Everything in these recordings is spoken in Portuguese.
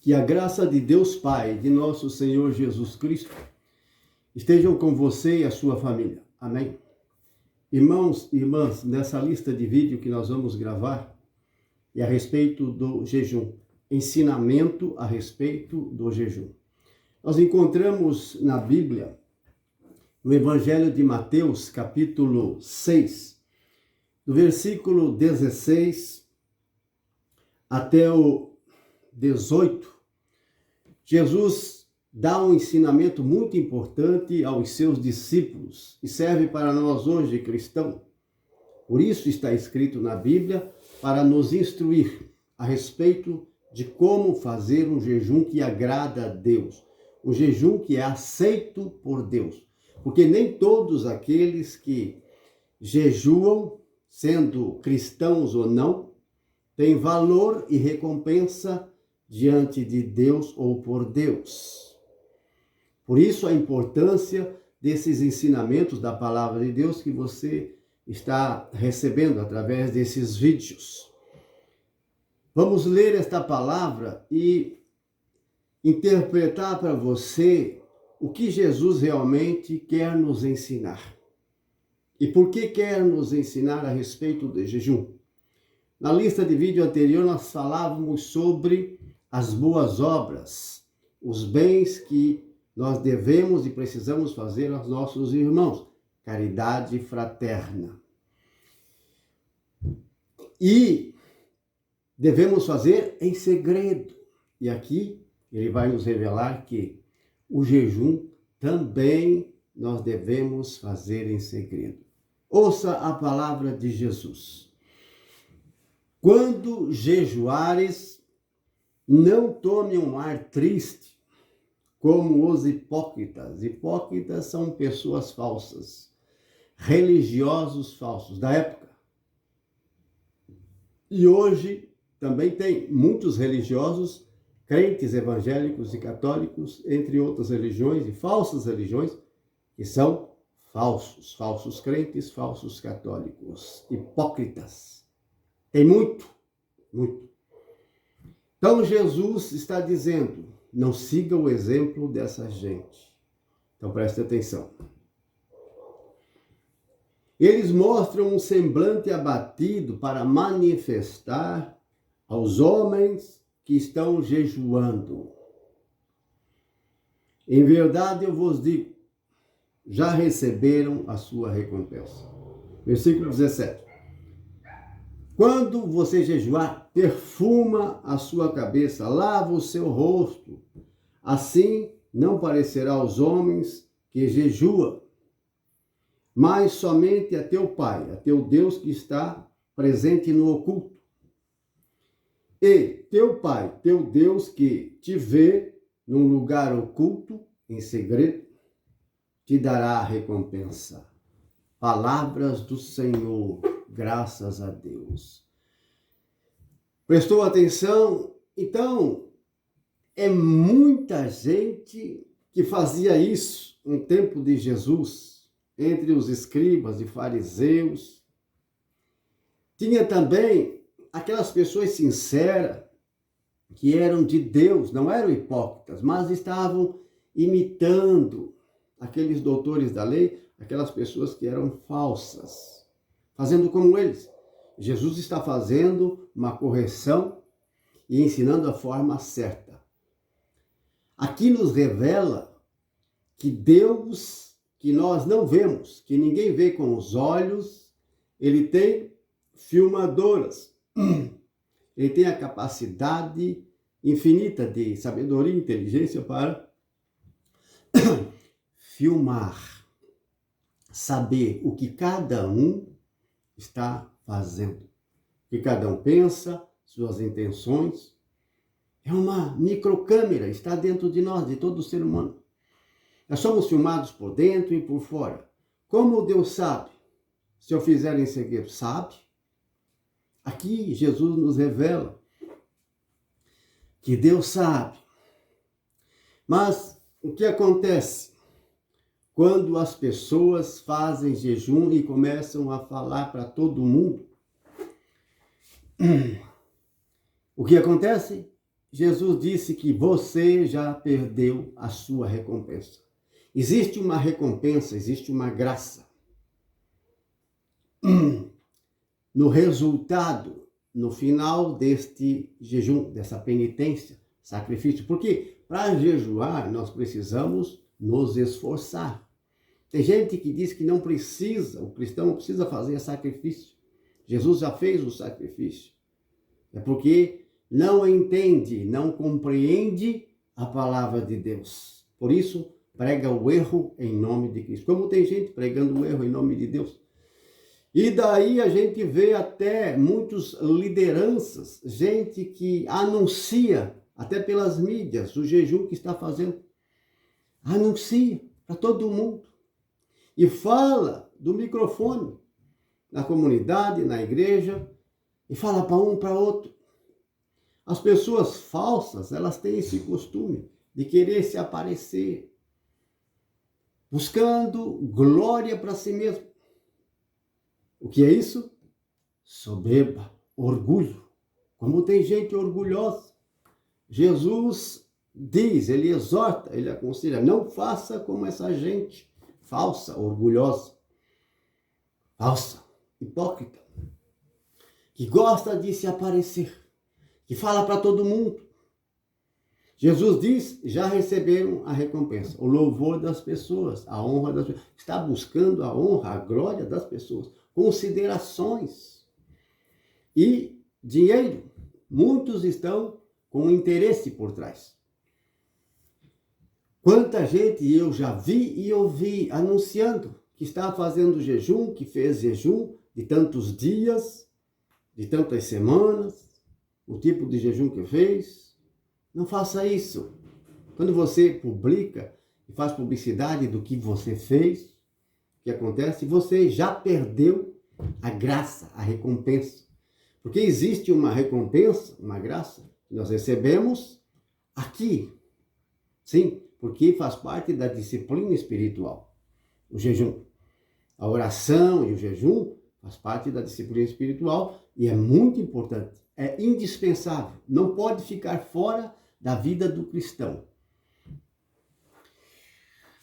Que a graça de Deus Pai, de nosso Senhor Jesus Cristo, estejam com você e a sua família. Amém? Irmãos e irmãs, nessa lista de vídeo que nós vamos gravar, é a respeito do jejum. Ensinamento a respeito do jejum. Nós encontramos na Bíblia, no Evangelho de Mateus, capítulo 6, do versículo 16 até o 18, Jesus dá um ensinamento muito importante aos seus discípulos e serve para nós hoje, cristãos. Por isso está escrito na Bíblia, para nos instruir a respeito de como fazer um jejum que agrada a Deus, um jejum que é aceito por Deus. Porque nem todos aqueles que jejuam, sendo cristãos ou não, têm valor e recompensa diante de Deus ou por Deus. Por isso a importância desses ensinamentos da palavra de Deus que você está recebendo através desses vídeos. Vamos ler esta palavra e interpretar para você o que Jesus realmente quer nos ensinar. E por que quer nos ensinar a respeito do jejum? Na lista de vídeo anterior nós falávamos sobre as boas obras, os bens que nós devemos e precisamos fazer aos nossos irmãos, caridade fraterna. E devemos fazer em segredo. E aqui ele vai nos revelar que o jejum também nós devemos fazer em segredo. Ouça a palavra de Jesus. Quando jejuares, não tome um ar triste, como os hipócritas. Hipócritas são pessoas falsas, religiosos falsos da época. E hoje também tem muitos religiosos, crentes evangélicos e católicos, entre outras religiões e falsas religiões, que são falsos crentes, falsos católicos, hipócritas. Tem muito. Então Jesus está dizendo, não siga o exemplo dessa gente. Então preste atenção. Eles mostram um semblante abatido para manifestar aos homens que estão jejuando. Em verdade eu vos digo, já receberam a sua recompensa. Versículo 17. Quando você jejuar, perfuma a sua cabeça, lava o seu rosto. Assim não parecerá aos homens que jejua, mas somente a teu Pai, a teu Deus que está presente no oculto. E teu Pai, teu Deus que te vê num lugar oculto, em segredo, te dará a recompensa. Palavras do Senhor. Graças a Deus. Prestou atenção? Então, é muita gente que fazia isso no tempo de Jesus, entre os escribas e fariseus. Tinha também aquelas pessoas sinceras que eram de Deus, não eram hipócritas, mas estavam imitando aqueles doutores da lei, aquelas pessoas que eram falsas. Fazendo como eles. Jesus está fazendo uma correção e ensinando a forma certa. Aqui nos revela que Deus, que nós não vemos, que ninguém vê com os olhos, ele tem filmadoras. Ele tem a capacidade infinita de sabedoria e inteligência para filmar, saber o que cada um está fazendo. O que cada um pensa, suas intenções. É uma microcâmera, está dentro de nós, de todo ser humano. Nós somos filmados por dentro e por fora. Como Deus sabe? Se eu fizer em segredo, sabe? Aqui Jesus nos revela que Deus sabe. Mas o que acontece? Quando as pessoas fazem jejum e começam a falar para todo mundo, o que acontece? Jesus disse que você já perdeu a sua recompensa. Existe uma recompensa, existe uma graça no resultado, no final deste jejum, dessa penitência, sacrifício. Porque para jejuar nós precisamos nos esforçar. Tem gente que diz que não precisa, o cristão não precisa fazer sacrifício. Jesus já fez o sacrifício. É porque não entende, não compreende a palavra de Deus. Por isso, prega o erro em nome de Cristo. Como tem gente pregando o erro em nome de Deus. E daí a gente vê até muitas lideranças, gente que anuncia, até pelas mídias, o jejum que está fazendo. Anuncia para todo mundo. E fala do microfone na comunidade, na igreja, e fala para um, para outro. As pessoas falsas, elas têm esse costume de querer se aparecer, buscando glória para si mesmo. O que é isso? Soberba, orgulho. Como tem gente orgulhosa. Jesus diz, ele exorta, ele aconselha, não faça como essa gente falsa, orgulhosa, falsa, hipócrita, que gosta de se aparecer, que fala para todo mundo. Jesus diz, já receberam a recompensa, o louvor das pessoas, a honra das pessoas. Está buscando a honra, a glória das pessoas, considerações e dinheiro. Muitos estão com interesse por trás. Quanta gente eu já vi e ouvi anunciando que está fazendo jejum, que fez jejum de tantos dias, de tantas semanas, o tipo de jejum que fez. Não faça isso. Quando você publica e faz publicidade do que você fez, o que acontece? Você já perdeu a graça, a recompensa. Porque existe uma recompensa, uma graça, que nós recebemos aqui. Sim, porque faz parte da disciplina espiritual. O jejum. A oração e o jejum faz parte da disciplina espiritual e é muito importante. É indispensável. Não pode ficar fora da vida do cristão.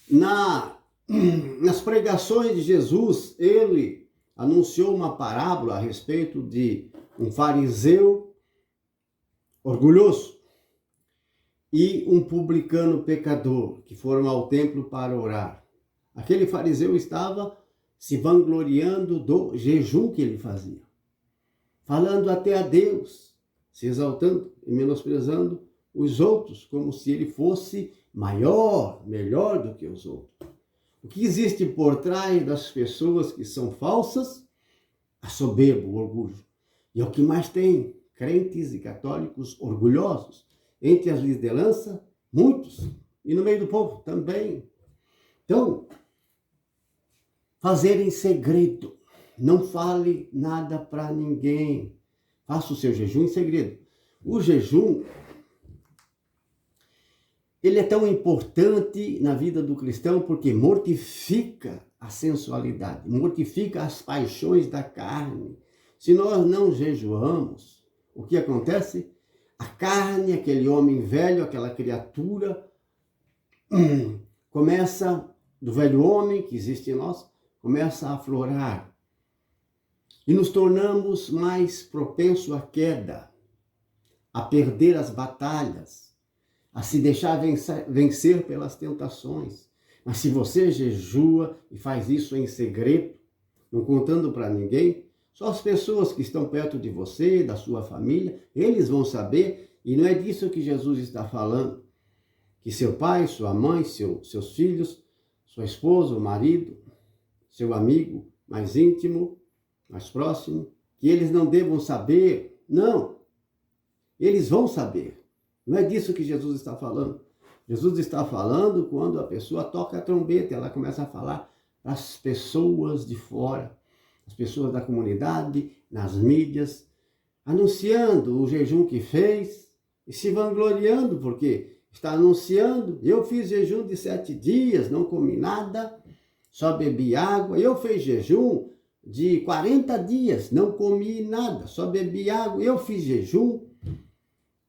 Nas pregações de Jesus, ele anunciou uma parábola a respeito de um fariseu orgulhoso e um publicano pecador que foram ao templo para orar. Aquele fariseu estava se vangloriando do jejum que ele fazia, falando até a Deus, se exaltando e menosprezando os outros, como se ele fosse maior, melhor do que os outros. O que existe por trás das pessoas que são falsas? A soberba, o orgulho. E é o que mais tem, crentes e católicos orgulhosos. Entre as lideranças, muitos. E no meio do povo também. Então, fazer em segredo. Não fale nada para ninguém. Faça o seu jejum em segredo. O jejum, ele é tão importante na vida do cristão porque mortifica a sensualidade, mortifica as paixões da carne. Se nós não jejuamos, o que acontece? A carne, aquele homem velho, aquela criatura, começa, do velho homem que existe em nós, começa a aflorar. E nos tornamos mais propensos à queda, a perder as batalhas, a se deixar vencer pelas tentações. Mas se você jejua e faz isso em segredo, não contando para ninguém, só as pessoas que estão perto de você, da sua família, eles vão saber, e não é disso que Jesus está falando. Que seu pai, sua mãe, seus filhos, sua esposa, o marido, seu amigo mais íntimo, mais próximo, que eles não devam saber. Não, eles vão saber. Não é disso que Jesus está falando. Jesus está falando quando a pessoa toca a trombeta, ela começa a falar para as pessoas de fora, as pessoas da comunidade, nas mídias, anunciando o jejum que fez e se vangloriando, porque está anunciando, eu fiz jejum de 7 dias, não comi nada, só bebi água. Eu fiz jejum de 40 dias, não comi nada, só bebi água. Eu fiz jejum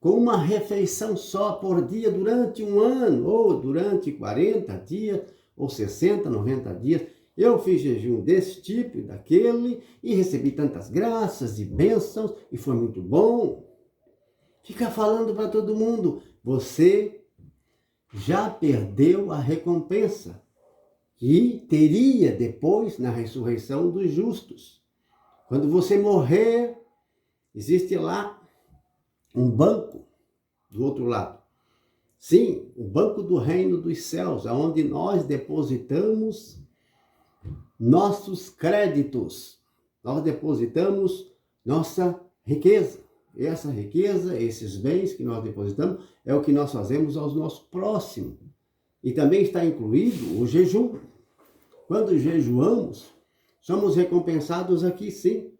com uma refeição só por dia durante um ano, ou durante 40 dias, ou 60, 90 dias. Eu fiz jejum desse tipo e daquele, e recebi tantas graças e bênçãos, e foi muito bom. Fica falando para todo mundo, você já perdeu a recompensa que teria depois na ressurreição dos justos. Quando você morrer, existe lá um banco do outro lado. Sim, o banco do reino dos céus, onde nós depositamos nossos créditos. Nós depositamos nossa riqueza. E essa riqueza, esses bens que nós depositamos, é o que nós fazemos aos nossos próximos. E também está incluído o jejum. Quando jejuamos, somos recompensados aqui, sim.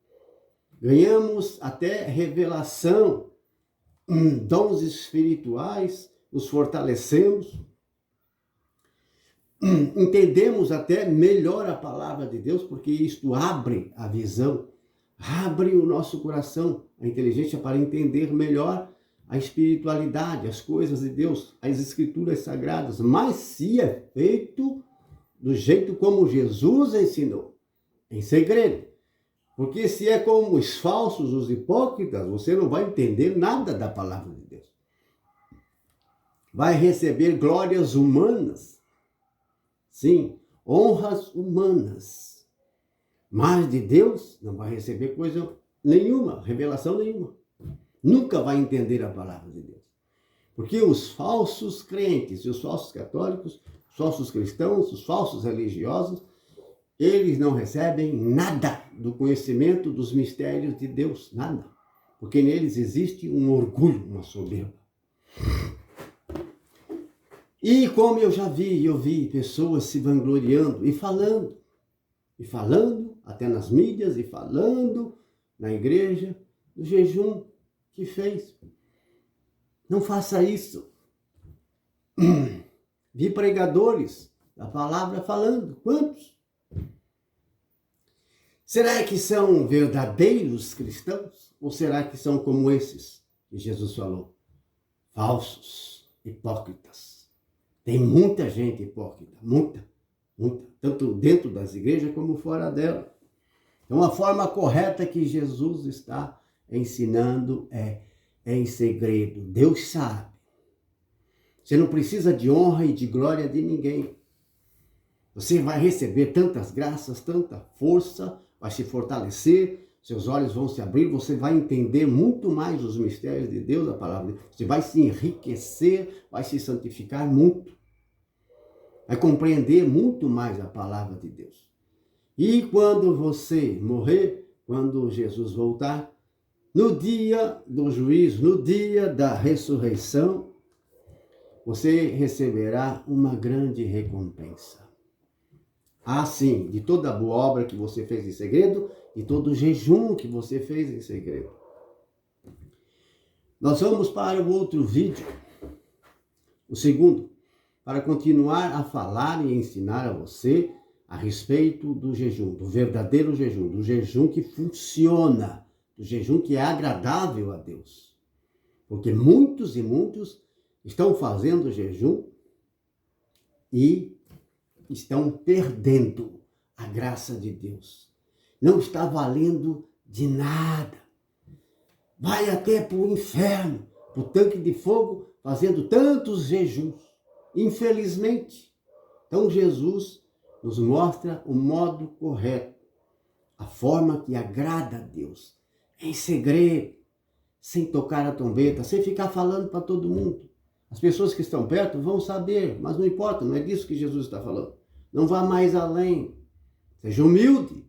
Ganhamos até revelação, dons espirituais, nos fortalecemos, entendemos até melhor a palavra de Deus, porque isto abre a visão, abre o nosso coração, a inteligência para entender melhor a espiritualidade, as coisas de Deus, as escrituras sagradas, mas se é feito do jeito como Jesus ensinou, em segredo. Porque se é como os falsos, os hipócritas, você não vai entender nada da palavra de Deus. Vai receber glórias humanas, sim, honras humanas, mas de Deus não vai receber coisa nenhuma, revelação nenhuma. Nunca vai entender a palavra de Deus. Porque os falsos crentes, os falsos católicos, os falsos cristãos, os falsos religiosos, eles não recebem nada do conhecimento dos mistérios de Deus, nada. Porque neles existe um orgulho, uma soberba. E como eu já vi pessoas se vangloriando e falando, até nas mídias, e falando na igreja, do jejum que fez. Não faça isso. Vi pregadores da palavra falando. Quantos? Será que são verdadeiros cristãos? Ou será que são como esses que Jesus falou? Falsos, hipócritas. Tem muita gente hipócrita, muita. Tanto dentro das igrejas como fora dela. Então a forma correta que Jesus está ensinando é em segredo. Deus sabe. Você não precisa de honra e de glória de ninguém. Você vai receber tantas graças, tanta força, vai se fortalecer, seus olhos vão se abrir, você vai entender muito mais os mistérios de Deus, a palavra de Deus. Você vai se enriquecer, vai se santificar muito. Vai compreender muito mais a palavra de Deus. E quando você morrer, quando Jesus voltar, no dia do juízo, no dia da ressurreição, você receberá uma grande recompensa. Sim, de toda a boa obra que você fez em segredo, de todo o jejum que você fez em segredo. Nós vamos para o outro vídeo, o segundo, para continuar a falar e ensinar a você a respeito do jejum, do verdadeiro jejum, do jejum que funciona, do jejum que é agradável a Deus. Porque muitos e muitos estão fazendo jejum e estão perdendo a graça de Deus. Não está valendo de nada. Vai até para o inferno, para o tanque de fogo, fazendo tantos jejuns. Infelizmente. Então Jesus nos mostra o modo correto, a forma que agrada a Deus, em segredo, sem tocar a trombeta, sem ficar falando para todo mundo. As pessoas que estão perto vão saber, mas não importa, não é disso que Jesus está falando. Não vá mais além. Seja humilde,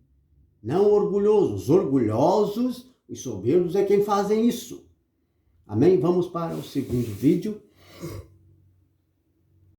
não orgulhoso. Os orgulhosos e soberbos é quem fazem isso. Amém? Vamos para o segundo vídeo.